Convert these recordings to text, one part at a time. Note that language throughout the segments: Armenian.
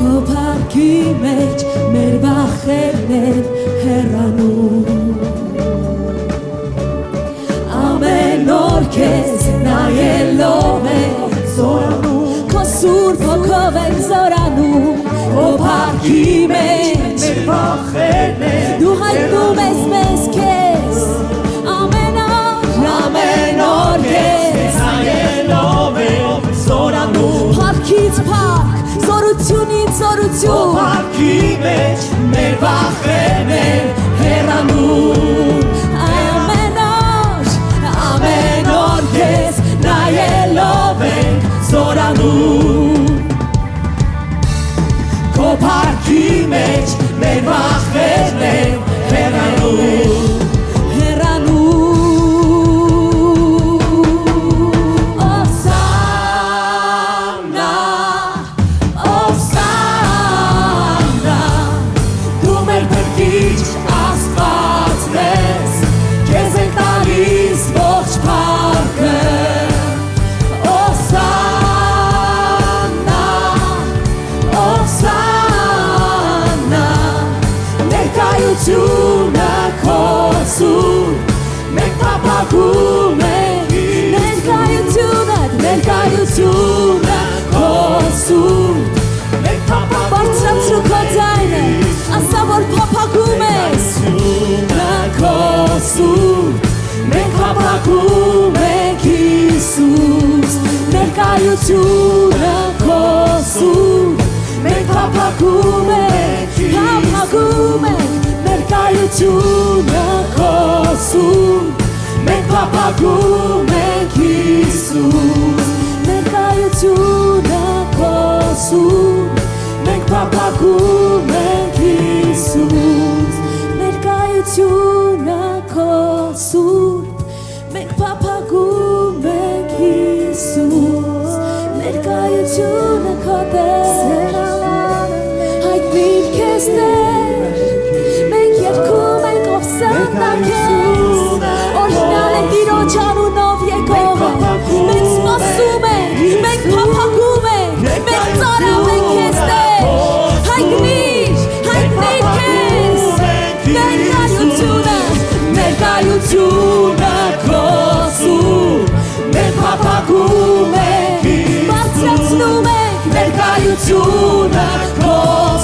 Քո փառքի մեջ մեր վախերն են հեռանում Ամեն օր քեզ նայելով ենք զորանում Քո սուրբ հոգով ենք զորանում Քո փառքի մեջ մեր վախերն են Դու հայտնում ես մեզ քեզ Ամեն օր քեզ նայելով ենք զորանում Փառքից փառք Զորությունից զորություն Փառքի մեջ մեր վախերն են հեռանում Ամեն օր քեզ նայելով ենք զորանում Քո փառքի մեջ մեր վախերն են հեռանում Մենք փափագում ենք ներկայությունը քո սուրբ Մենք փափագում Բարձրացրու քո ձայնը ասա որ փափագում ես քո սուրբ Մենք փափագում ենք Հիսուս ներկայությունը քո սուրբ Մենք փափագում ենք Ներկայությունը քո սուրբ Մենք փափագում ենք Հիսուս Ներկայությունը քո սուրբ Մենք փափագում ենք Հիսուս Ներկայությունը քո սուրբ Մենք փափագում ենք Հիսուս Ներկայությունը քո Տեր Հայտնիր քեզ Տեր Մենք երգում ենք ով սննա քեզ Օրհնյալ է Տիրոջ անունով եկողը Մենք սպասում ենք, մենք փափագում ենք Մենք ծարավ ենք քեզ Տեր Հայտնիր քեզ Ներկայությունը քո սուրբ Մենք փափագում ենք Բարձրացնում ենք Ներկայությունը քո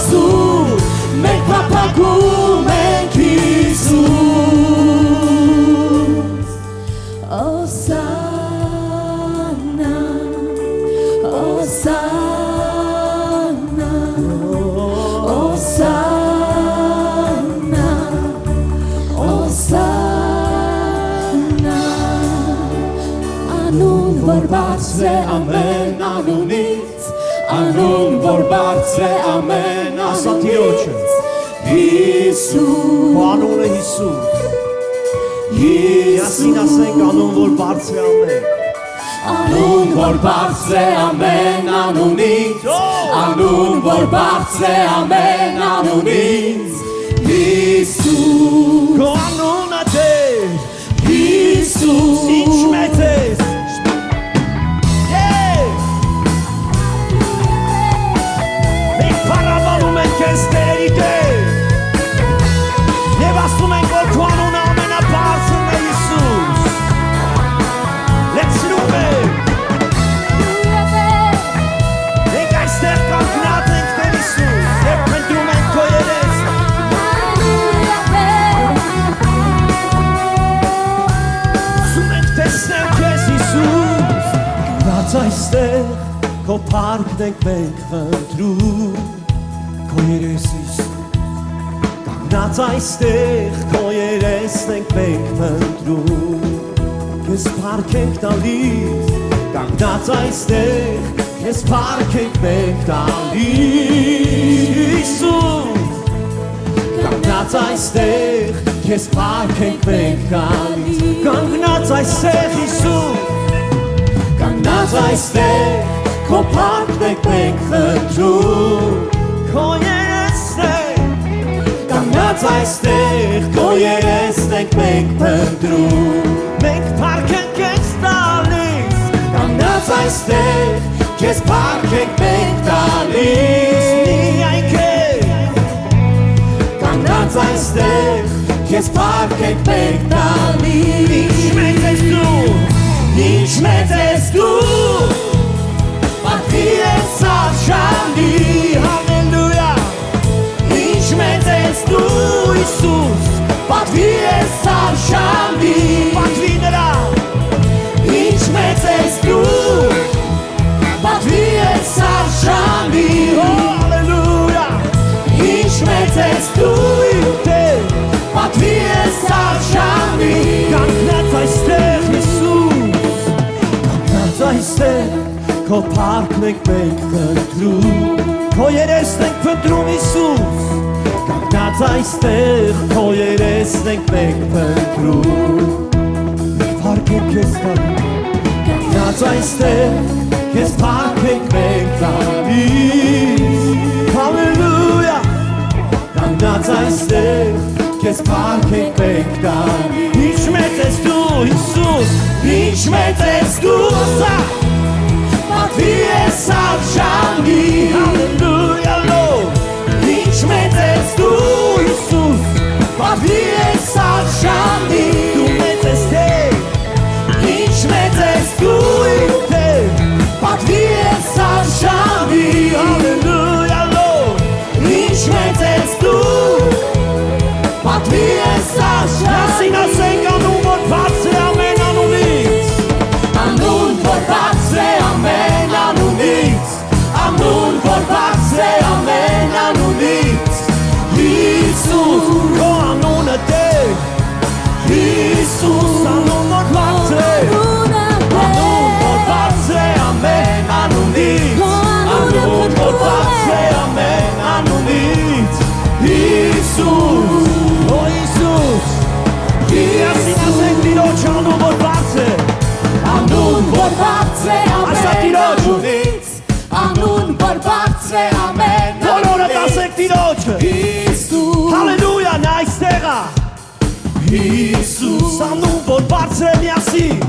սուրբ Մենք փափագում ենք Հիսուս Օսաննա Օսաննա Օսաննա Օսաննա Անուն որ բարձր է ամեն անունից Անուն որ բարձր է ամեն անունից Հիսուս Անունը Հիսուս Միասին ասենք անուն որ բարձր է ամեն Անուն որ բարձր է ամեն անունից Անուն որ բարձր է ամեն անունից Հիսուս Քո անունը Տեր Հիսուս Ինչ մեծ ես Մենք փառաբանում ենք քեզ Տերի Տեր Եվ ասում ենք որ քո անունը ամենաբարձրն է Հիսուս Լեցնում ենք Մենք այստեղ կանգնած ենք Տեր Հիսուս Եվ փնտրում ենք քո երեսը Ուզում ենք տեսնել քեզ Հիսուս Կանգնած այստեղ քո փառքն ենք մենք խնդրում Քո երեսից Կանգնած այստեղ քո երեսն ենք մենք փնտրում Քեզ փառք ենք տալիս Կանգնած այստեղ քեզ փառք ենք մենք տալիս Հիսուս Կանգնած այստեղ քեզ փառք ենք մենք տալիս Կանգնած այստեղ Հիսուս Կանգնած այստեղ քո փառքն ենք մենք խնդրում Քո երեսն ենք Կանգնած այստեղ քո երեսն ենք մենք փնտրում Մենք փառք ենք քեզ տալիս Կանգնած այստեղ քեզ փառք ենք մենք տալիս Քեզ փառքենք մենք տալիս Ինչ մեծ ես դու Ինչ մեծ ես դու Պատվի ես արժանի Հալելույա Ինչ մեծ ես դու Հիսուս Պատվի ես արժանի Պատվի նրա Ինչ մեծ ես դու Պատվի ես արժանի Հալելույա Ինչ մեծ ես դու Պատվի ես արժանի Կանգնած այստեղ Հիսուս Կանգնած այստեղ Քո փառքն ենք մենք խնդրում Քո երեսն ենք փնտրում Հիսուս Կանգնած այստեղ Քո երեսն ենք մենք փնտրում Մենք փառքենք քեզ տալիս Կանգնած այստեղ Քեզ փառքենք մենք տալիս Հալելույա Կանգնած այստեղ Քեզ փառքենք մենք տալիս Ինչ մեծ ես դու Հիսուս Ինչ մեծ ես դու Պատվի ես արժանի Հալելույա Լord Ինչ մեծ ես դու Հիսուս Պատվի ես արժանի Դու մեծ ես թե Ինչ մեծ ես դու թե Պատվի ես արժանի Հալելույա Lord Ինչ մեծ ես դու Պատվի ես արժանի Այսին ասենք անուն որ բարձր է ամեն անունից Անուն որ բարձր է ամեն անունից Անուն որ բարձր է ամեն անունից Հիսուս Քո անունը Տեր Հիսուս Անուն որ բարձր է Անուն որ բարձր է ամեն անունից Անուն որ բարձր է ամեն անունից Հիսուս Օ Հիսուս Այսին ասենք Տիրոջ անուն որ բարձր է Անուն որ բարձր է Ասա ամեն Տիրոջ անունից Անուն որ բարձր է ամեն Բոլորդ ասենք Տիրոջը Հիսուս Հալելույա նա այստեղ է Հիսուս Անուն որ բարձր է միասին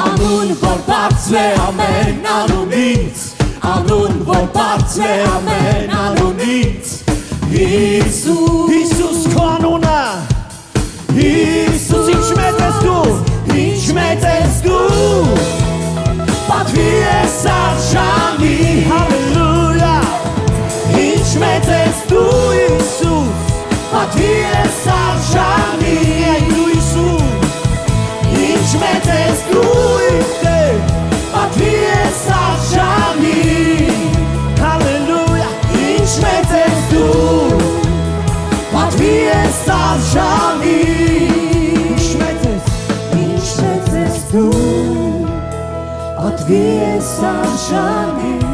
Անուն որ բարձր է ամեն անունից Անուն որ բարձր է ամեն անունից Հիսուս Հիսուս քո անունը Հիսուս Ինչ մեծ ես դու Ինչ մեծ ես դու Պատվի ես արժանի Հալելույա Ինչ մեծ ես դու Հիսուս Պատվի ես արժանի Դու Հիսուս Ինչ մեծ ես դու Պատվի ես արժանի Հալելույա Ինչ մեծ ես դու Պատվի ես արժանի Ինչ մեծ ես Ինչ մեծ ես դու Պատվի ես արժանի